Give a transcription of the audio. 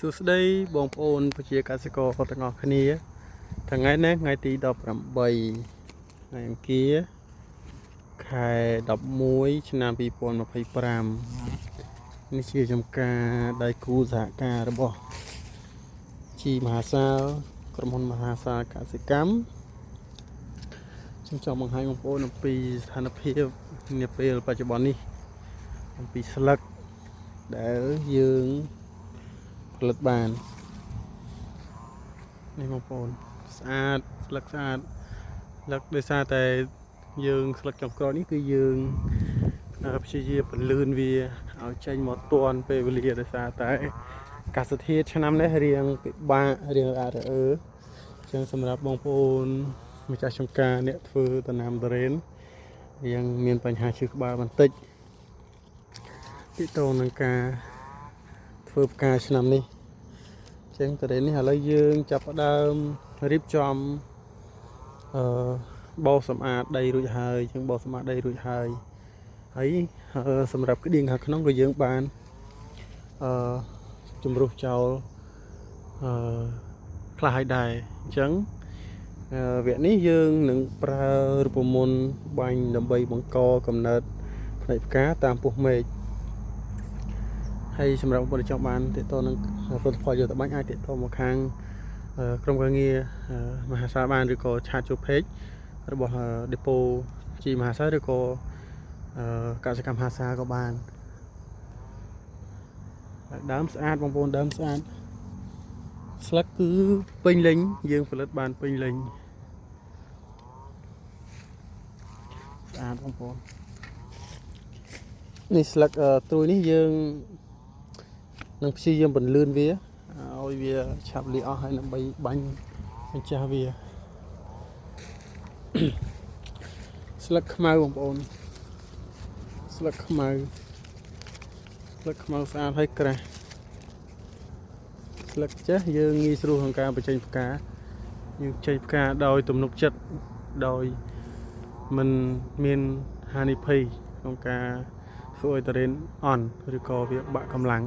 សួស្តីបងប្អូនប្រជាកសិករទាំងអស់គ្នាថ្ងៃនេះថ្ងៃទី18ថ្ងៃអង្គារខែ11ឆ្នាំ2025នេះជាចំការដៃគូសហការរបស់ជីមហាសាលក្រុមហ៊ុនមហាសាលកសិកម្មខ្ញុំចង់បង្ហាញបងប្អូនអំពីស្ថានភាពនាពេលបច្ចុប្បន្ននេះអំពីស្លឹកដែលយើងផលិតបាននេះបងប្អូនស្អាតស្លឹកស្អាតស្លឹកដោយសារតែយើងស្លឹកចុងក្រោយនេះគឺយើងព្យាយាមពន្លឿនវាឲ្យចេញមកទាន់ពេលវេលាដោយសារតែអាកាសធាតុឆ្នាំនេះរៀងពិបាករៀងរអាក់រអឺអញ្ចឹងសម្រាប់បងប្អូនម្ចាស់ចម្ការអ្នកធ្វើដំណាំទុរេនរៀងមានបញ្ហាឈឺក្បាលបន្តិចទាក់ទងនឹងការធ្វើផ្កាឆ្នាំនេះអញ្ចឹងទុរេននេះឥឡូវយើងចាប់ផ្ដើមរៀបចំបោសសម្អាតដីរួចហើយយើងបោសសម្អាតដីរួចហើយសម្រាប់ក្តៀងខាងក្នុងក៏យើងបានជំរុះចោលខ្លះហើយដែរអញ្ចឹងវគ្គនេះយើងនឹងប្រើរូបមន្តបាញ់ដើម្បីបង្កកំណើតផ្នែកផ្កាតាមពោះមេឃហើយសម្រាប់បងប្អូនចង់បានទាក់ទងនឹងផលិតផលយកទៅបាញ់អាចទាក់ទងមកខាងក្រុមការងារមហាសាលបានឬក៏ឆាតចូល page របស់ Depot ជីមហាសាលឬក៏កសិកម្មមហាសាលក៏បានដើមស្អាតបងប្អូនដើមស្អាតស្លឹកគឺពេញលេញយើងផលិតបានពេញលេញស្អាតបងប្អូននេះស្លឹកត្រួយនេះយើងនឹងព្យាយាមពន្លឿនវាឲ្យវាឆាប់លាអស់ហើយដើម្បីបាញ់បញ្ចាស់វាស្លឹកខ្មៅបងប្អូនស្លឹកខ្មៅស្អាតហើយក្រាស់ស្លឹកចេះយើងងាយស្រួលក្នុងការបញ្ចេញផ្កាយើងចេញផ្កាដោយទំនុកចិត្តដោយមិនមានហានិភ័យក្នុងការធ្វើឲ្យទុរេនអន់ឬក៏វាបាក់កម្លាំង